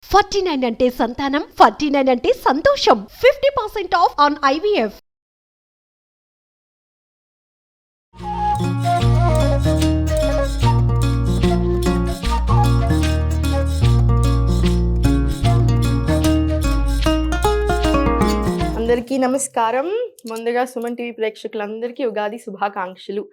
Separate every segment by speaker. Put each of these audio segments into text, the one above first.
Speaker 1: 49 అంటే సంతానం, 49 అంటే సంతోషం. 50% ఆఫ్ ఆన్ IVF.
Speaker 2: అందరికీ నమస్కారం. ముందుగా సుమన్ టీవీ ప్రేక్షకులందరికీ ఉగాది శుభాకాంక్షలు.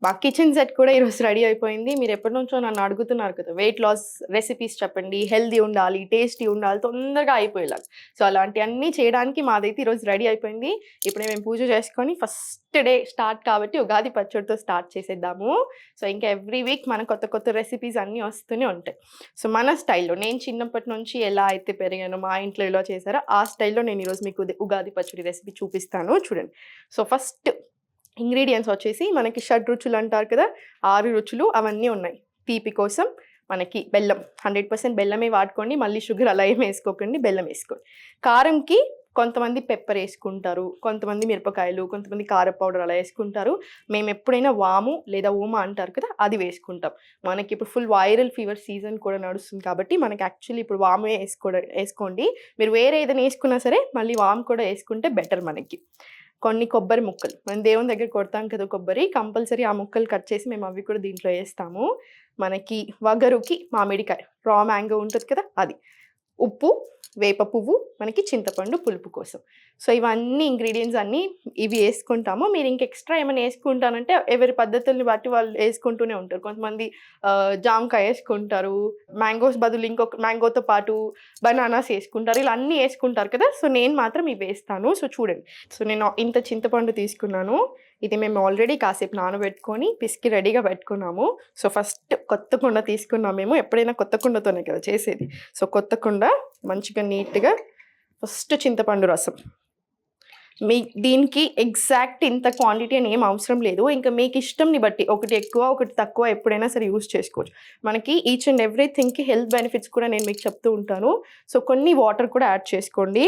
Speaker 2: మా కిచెన్ సెట్ కూడా ఈరోజు రెడీ అయిపోయింది. మీరు ఎప్పటి నుంచో నన్ను అడుగుతున్నారు కదా, వెయిట్ లాస్ రెసిపీస్ చెప్పండి, హెల్దీ ఉండాలి, టేస్టీ ఉండాలి, తొందరగా అయిపోయేలా. సో అలాంటివన్నీ చేయడానికి మాదైతే ఈరోజు రెడీ అయిపోయింది. ఇప్పుడే మేము పూజ చేసుకొని ఫస్ట్ డే స్టార్ట్ కాబట్టి ఉగాది పచ్చడితో స్టార్ట్ చేసేద్దాము. సో ఇంకా ఎవ్రీ వీక్ మన కొత్త కొత్త రెసిపీస్ అన్నీ వస్తూనే ఉంటాయి. సో మన స్టైల్లో, నేను చిన్నప్పటి నుంచి ఎలా అయితే పెరిగానో, మా ఇంట్లో ఎలా చేశారో ఆ స్టైల్లో నేను ఈరోజు మీకు ఉగాది పచ్చడి రెసిపీ చూపిస్తాను. చూడండి. సో ఫస్ట్ ఇంగ్రీడియంట్స్ వచ్చేసి మనకి 6 రుచులు అంటారు కదా, 6 రుచులు అవన్నీ ఉన్నాయి. తీపి కోసం మనకి బెల్లం, 100% బెల్లమే వాడుకోండి, మళ్ళీ షుగర్ అలా ఏం వేసుకోకండి, బెల్లం వేసుకోండి. కారంకి కొంతమంది పెప్పర్ వేసుకుంటారు, కొంతమంది మిరపకాయలు, కొంతమంది కార పౌడర్ అలా వేసుకుంటారు. మేము ఎప్పుడైనా వాము లేదా ఓమా అంటారు కదా, అది వేసుకుంటాం. మనకి ఇప్పుడు ఫుల్ వైరల్ ఫీవర్ సీజన్ కూడా నడుస్తుంది కాబట్టి మనకి యాక్చువల్లీ ఇప్పుడు వాము వేసుకోండి. మీరు వేరే ఏదైనా వేసుకున్నా సరే మళ్ళీ వాము కూడా వేసుకుంటే బెటర్. మనకి కొన్ని కొబ్బరి ముక్కలు, మనం దేవుని దగ్గర కొడతాం కదా కొబ్బరి, కంపల్సరీ ఆ ముక్కలు కట్ చేసి మేము అవి కూడా దీంట్లో వేస్తాము. మనకి వగరుకి మామిడికాయ, రా మ్యాంగో ఉంటుంది కదా అది, ఉప్పు, వేప పువ్వు, మనకి చింతపండు పులుపు కోసం. సో ఇవన్నీ ఇంగ్రీడియంట్స్ అన్నీ ఇవి వేసుకుంటాము. మీరు ఇంక ఎక్స్ట్రా ఏమైనా వేసుకుంటానంటే ఎవరి పద్ధతుల్ని బట్టి వాళ్ళు వేసుకుంటూనే ఉంటారు. కొంతమంది జామకాయ వేసుకుంటారు, మ్యాంగోస్ బదులు ఇంకొక మ్యాంగోతో పాటు బనానాస్ వేసుకుంటారు, ఇలా అన్నీ వేసుకుంటారు కదా. సో నేను మాత్రం ఇవి వేస్తాను. సో చూడండి. సో నేను ఇంత చింతపండు తీసుకున్నాను. ఇది మేము ఆల్రెడీ కాసేపు నానబెట్టుకొని పిసికి రెడీగా పెట్టుకున్నాము. సో ఫస్ట్ కొత్త కుండ తీసుకున్నాము. మేము ఎప్పుడైనా కొత్త కుండతోనే కదా చేసేది. సో కొత్త కుండ మంచిగా నీట్గా ఫస్ట్ చింతపండు రసం. దీనికి ఎగ్జాక్ట్ ఇంత క్వాంటిటీ అని ఏం అవసరం లేదు. ఇంకా మీకు ఇష్టంని బట్టి ఒకటి ఎక్కువ ఒకటి తక్కువ ఎప్పుడైనా సరే యూజ్ చేసుకోవచ్చు. మనకి ఈచ్ అండ్ ఎవ్రీథింగ్కి హెల్త్ బెనిఫిట్స్ కూడా నేను మీకు చెప్తూ ఉంటాను. సో కొన్ని వాటర్ కూడా యాడ్ చేసుకోండి.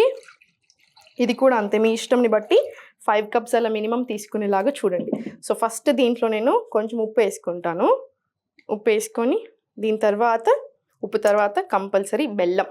Speaker 2: ఇది కూడా అంతే, మీ ఇష్టంని బట్టి 5 కప్స్ అలా మినిమం తీసుకునేలాగా చూడండి. సో ఫస్ట్ దీంట్లో నేను కొంచెం ఉప్పు వేసుకుంటాను. ఉప్పు వేసుకొని దీని తర్వాత ఉప్పు తర్వాత కంపల్సరీ బెల్లం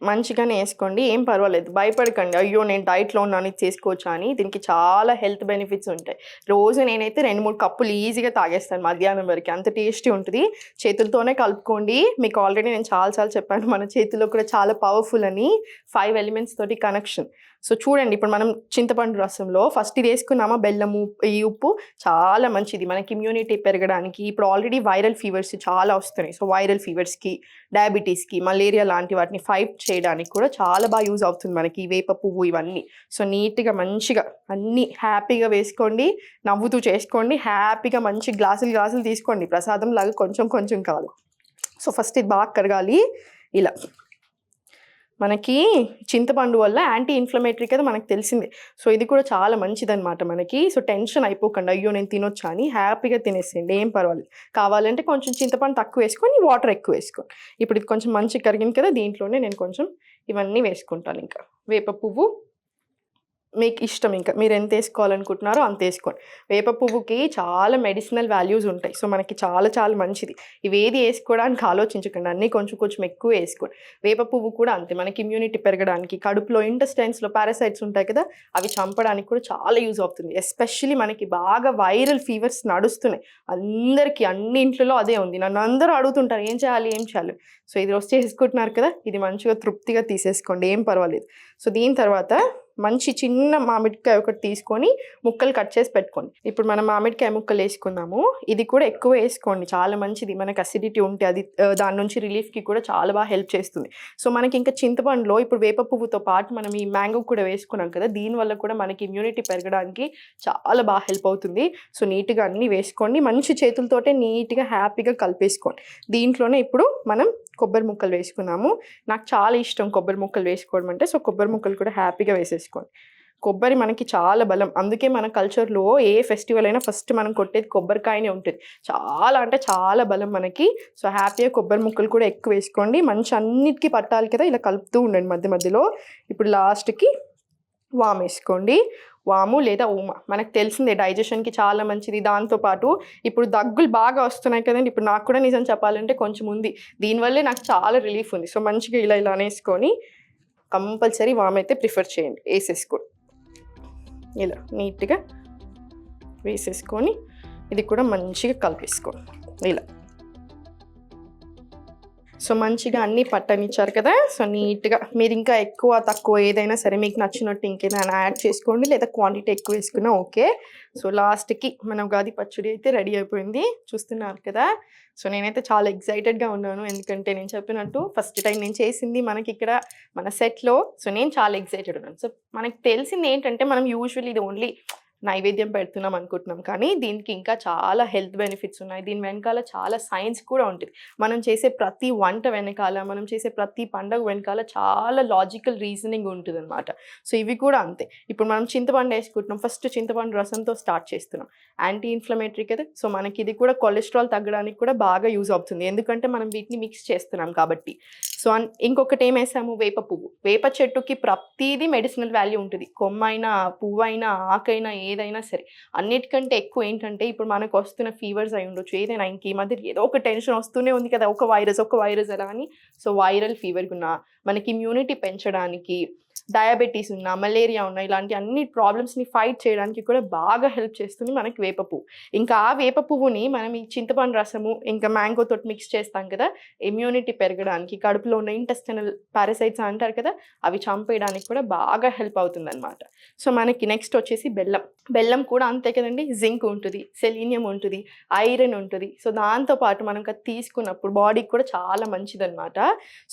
Speaker 2: మంచిగానే వేసుకోండి, ఏం పర్వాలేదు, భయపడకండి అయ్యో నేను డైట్లో ఉన్నాను ఇది చేసుకోవచ్చా అని. దీనికి చాలా హెల్త్ బెనిఫిట్స్ ఉంటాయి. రోజు నేనైతే 2-3 కప్పులు ఈజీగా తాగేస్తాను మధ్యాహ్నం వరకు, అంత టేస్టీ ఉంటుంది. చేతులతోనే కలుపుకోండి. మీకు ఆల్రెడీ నేను చాలాసార్లు చెప్పాను మన చేతుల్లో కూడా చాలా పవర్ఫుల్ అని, 5 ఎలిమెంట్స్ తోటి కనెక్షన్. సో చూడండి, ఇప్పుడు మనం చింతపండు రసంలో ఫస్ట్ ఇది వేసుకున్నామా, బెల్లము, ఈ ఉప్పు చాలా మంచిది మనకి ఇమ్యూనిటీ పెరగడానికి. ఇప్పుడు ఆల్రెడీ వైరల్ ఫీవర్స్ చాలా వస్తున్నాయి. సో వైరల్ ఫీవర్స్కి, డయాబెటీస్కి, మలేరియా లాంటి వాటిని ఫైట్ చేయడానికి కూడా చాలా బాగా యూజ్ అవుతుంది మనకి వేప పువ్వు ఇవన్నీ. సో నీట్గా మంచిగా అన్నీ హ్యాపీగా వేసుకోండి, నవ్వుతూ చేసుకోండి, హ్యాపీగా మంచి గ్లాసులు తీసుకోండి. ప్రసాదం లాగా కొంచెం కొంచెం కాదు. సో ఫస్ట్ ఇది బాగా కరగాలి. ఇలా మనకి చింతపండు వల్ల యాంటీ ఇన్ఫ్లమేటరీ కదా మనకు తెలిసిందే. సో ఇది కూడా చాలా మంచిదన్నమాట మనకి. సో టెన్షన్ అయిపోకండి అయ్యో నేను తినొచ్చా అని, హ్యాపీగా తినేసేయండి, ఏం పర్వాలేదు. కావాలంటే కొంచెం చింతపండు తక్కువ వేసుకొని వాటర్ ఎక్కువ వేసుకోండి. ఇప్పుడు ఇది కొంచెం మంచిగా కరిగింది కదా, దీంట్లోనే నేను కొంచెం ఇవన్నీ వేసుకుంటాను. ఇంకా వేప పువ్వు మీకు ఇష్టం, ఇంకా మీరు ఎంత వేసుకోవాలనుకుంటున్నారో అంత వేసుకోండి. వేప పువ్వుకి చాలా మెడిసినల్ వాల్యూస్ ఉంటాయి. సో మనకి చాలా చాలా మంచిది. ఇవేది వేసుకోవడానికి ఆలోచించకండి, అన్నీ కొంచెం కొంచెం ఎక్కువ వేసుకోండి. వేప పువ్వు కూడా అంతే, మనకి ఇమ్యూనిటీ పెరగడానికి, కడుపులో ఇంటెస్టైన్స్లో పారాసైట్స్ ఉంటాయి కదా, అవి చంపడానికి కూడా చాలా యూజ్ అవుతుంది. ఎస్పెషల్లీ మనకి బాగా వైరల్ ఫీవర్స్ నడుస్తున్నాయి, అందరికీ అన్ని ఇంట్లో అదే ఉంది. నన్ను అందరూ అడుగుతుంటారు ఏం చేయాలి. సో ఇది రోజు చేసుకుంటున్నారు కదా, ఇది మంచిగా తృప్తిగా తీసేసుకోండి, ఏం పర్వాలేదు. సో దీని తర్వాత మంచి చిన్న మామిడికాయ ఒకటి తీసుకొని ముక్కలు కట్ చేసి పెట్టుకోండి. ఇప్పుడు మనం మామిడికాయ ముక్కలు వేసుకుందాము. ఇది కూడా ఎక్కువ వేసుకోండి, చాలా మంచిది. మనకు అసిడిటీ ఉంటే అది దాని నుంచి రిలీఫ్కి కూడా చాలా బాగా హెల్ప్ చేస్తుంది. సో మనకి ఇంకా చింతపండులో ఇప్పుడు వేప పువ్వుతో పాటు మనం ఈ మ్యాంగో కూడా వేసుకున్నాం కదా, దీనివల్ల కూడా మనకి ఇమ్యూనిటీ పెరగడానికి చాలా బాగా హెల్ప్ అవుతుంది. సో నీట్గా అన్నీ వేసుకోండి, మంచి చేతులతోటే నీట్గా హ్యాపీగా కలిపేసుకోండి. దీంట్లోనే ఇప్పుడు మనం కొబ్బరి ముక్కలు వేసుకున్నాము. నాకు చాలా ఇష్టం కొబ్బరి ముక్కలు వేసుకోవడం అంటే. సో కొబ్బరి ముక్కలు కూడా హ్యాపీగా వేసేసుకోండి. కొబ్బరి మనకి చాలా బలం, అందుకే మన కల్చర్లో ఏ ఫెస్టివల్ అయినా ఫస్ట్ మనం కొట్టేది కొబ్బరికాయనే ఉంటుంది. చాలా అంటే చాలా బలం మనకి. సో హ్యాపీగా కొబ్బరి ముక్కలు కూడా ఎక్కువ వేసుకోండి, మంచి అన్నిటికీ పట్టాలి కదా, ఇలా కలుపుతూ ఉండండి మధ్య మధ్యలో. ఇప్పుడు లాస్ట్కి వామ్ వేసుకోండి. వాము లేదా ఊమ. మనకు తెలిసిందే డైజెషన్కి చాలా మంచిది. దాంతోపాటు ఇప్పుడు దగ్గులు బాగా వస్తున్నాయి కదండి, ఇప్పుడు నాకు కూడా నిజం చెప్పాలంటే కొంచెం ఉంది. దీనివల్లే నాకు చాలా రిలీఫ్ ఉంది. సో మంచిగా ఇలా ఇలా అనేసుకొని కంపల్సరీ వామ్ అయితే ప్రిఫర్ చేయండి. వేసేసుకోండి ఇలా నీట్గా వేసేసుకొని ఇది కూడా మంచిగా కలిపేసుకోండి ఇలా. సో మంచిగా అన్నీ పట్టనిచ్చారు కదా. సో నీట్గా మీరు ఇంకా ఎక్కువ తక్కువ ఏదైనా సరే మీకు నచ్చినట్టు ఇంకేదైనా యాడ్ చేసుకోండి, లేదా క్వాంటిటీ ఎక్కువ వేసుకున్నా ఓకే. సో లాస్ట్కి మన ఉగాది పచ్చడి అయితే రెడీ అయిపోయింది, చూస్తున్నారు కదా. సో నేనైతే చాలా ఎక్సైటెడ్గా ఉన్నాను, ఎందుకంటే నేను చెప్పినట్టు ఫస్ట్ టైం నేను చేసింది మనకి ఇక్కడ మన సెట్లో. సో నేను చాలా ఎక్సైటెడ్ ఉన్నాను. సో మనకి తెలిసింది ఏంటంటే మనం యూజువల్లీ ఇది ఓన్లీ నైవేద్యం పెడుతున్నాం అనుకుంటున్నాం, కానీ దీనికి ఇంకా చాలా హెల్త్ బెనిఫిట్స్ ఉన్నాయి. దీని వెనకాల చాలా సైన్స్ కూడా ఉంటుంది. మనం చేసే ప్రతి వంట వెనకాల, మనం చేసే ప్రతి పండగ వెనకాల చాలా లాజికల్ రీజనింగ్ ఉంటుంది అనమాట. సో ఇవి కూడా అంతే. ఇప్పుడు మనం చింతపండు వేసుకుంటున్నాం, ఫస్ట్ చింతపండు రసంతో స్టార్ట్ చేస్తున్నాం, యాంటీ ఇన్ఫ్లమేటరీ కదా. సో మనకి ఇది కూడా కొలెస్ట్రాల్ తగ్గడానికి కూడా బాగా యూజ్ అవుతుంది, ఎందుకంటే మనం వీటిని మిక్స్ చేస్తున్నాం కాబట్టి. సో ఇంకొకటి ఏం వేసాము, వేప పువ్వు. వేప చెట్టుకి ప్రతిదీ మెడిసినల్ వాల్యూ ఉంటుంది, కొమ్మైనా పువ్వైనా ఆకైనా ఏదైనా సరే. అన్నిటికంటే ఎక్కువ ఏంటంటే ఇప్పుడు మనకు వస్తున్న ఫీవర్స్ అయి ఉండొచ్చు, ఏదైనా ఇంక ఈ మధ్య ఏదో ఒక టెన్షన్ వస్తూనే ఉంది కదా, ఒక వైరస్ అలా అని. సో వైరల్ ఫీవర్కి ఉన్న, మనకి ఇమ్యూనిటీ పెంచడానికి, డయాబెటీస్ ఉన్నా, మలేరియా ఉన్నా, ఇలాంటి అన్ని ప్రాబ్లమ్స్ని ఫైట్ చేయడానికి కూడా బాగా హెల్ప్ చేస్తుంది మనకి వేప పువ్వు. ఇంకా ఆ వేప పువ్వుని మనం ఈ చింతపండు రసము ఇంకా మ్యాంగో తోటి మిక్స్ చేస్తాం కదా, ఇమ్యూనిటీ పెరగడానికి, కడుపులో ఉన్న ఇంటెస్టినల్ పారాసైట్స్ అంటారు కదా, అవి చంపేయడానికి కూడా బాగా హెల్ప్ అవుతుంది అనమాట. సో మనకి నెక్స్ట్ వచ్చేసి బెల్లం. బెల్లం కూడా అంతే కదండి, జింక్ ఉంటుంది, సెలీనియం ఉంటుంది, ఐరన్ ఉంటుంది. సో దాంతోపాటు మనం తీసుకున్నప్పుడు బాడీకి కూడా చాలా మంచిదన్నమాట.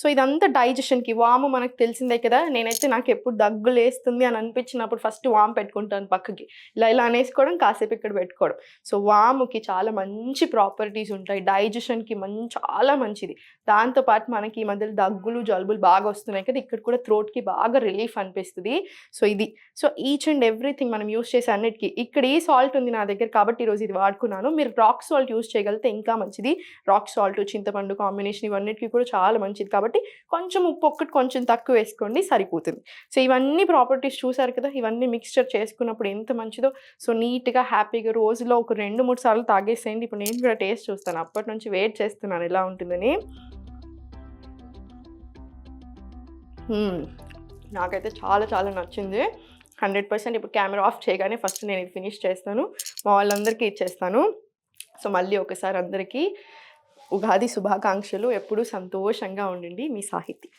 Speaker 2: సో ఇదంతా డైజెషన్కి. వాము మనకు తెలిసిందే కదా, నేనైతే నాకు ఎప్పుడు దగ్గు లేస్తుంది అని అనిపించినప్పుడు ఫస్ట్ వాము పెట్టుకుంటాను పక్కకి, ఇలా ఇలా అనేసుకోవడం, కాసేపు ఇక్కడ పెట్టుకోవడం. సో వాముకి చాలా మంచి ప్రాపర్టీస్ ఉంటాయి, డైజెషన్కి చాలా మంచిది. దాంతోపాటు మనకి ఈ మధ్యలో దగ్గులు జలుబులు బాగా వస్తున్నాయి కదా, ఇక్కడ కూడా థ్రోట్కి బాగా రిలీఫ్ అనిపిస్తుంది. సో ఇది. సో ఈచ్ అండ్ ఎవ్రీథింగ్ మనం యూస్ చేసే అన్నిటికీ. ఇక్కడ ఈ సాల్ట్ ఉంది నా దగ్గర కాబట్టి ఈరోజు ఇది వాడుకున్నాను. మీరు రాక్ సాల్ట్ యూస్ చేయగలిగితే ఇంకా మంచిది. రాక్ సాల్ట్ చింతపండు కాంబినేషన్ ఇవన్నిటికీ కూడా చాలా మంచిది, కాబట్టి కొంచెం ఉప్పు ఒక్కటి కొంచెం తక్కువ వేసుకోండి, సరిపోతుంది. సో ఇవన్నీ ప్రాపర్టీస్ చూసారు కదా, ఇవన్నీ మిక్స్చర్ చేసుకున్నప్పుడు ఎంత మంచిదో. సో నీట్గా హ్యాపీగా రోజులో ఒక 2-3 సార్లు తాగేసేయండి. ఇప్పుడు నేను కూడా టేస్ట్ చూస్తాను, అప్పటి నుంచి వెయిట్ చేస్తున్నాను ఎలా ఉంటుందని. నాకైతే చాలా చాలా నచ్చింది, 100%. ఇప్పుడు కెమెరా ఆఫ్ చేయగానే ఫస్ట్ నేను ఇది ఫినిష్ చేస్తాను, మా వాళ్ళందరికీ ఇచ్చేస్తాను. సో మళ్ళీ ఒకసారి అందరికీ ఉగాది శుభాకాంక్షలు. ఎప్పుడూ సంతోషంగా ఉండండి. మీ సాహితి.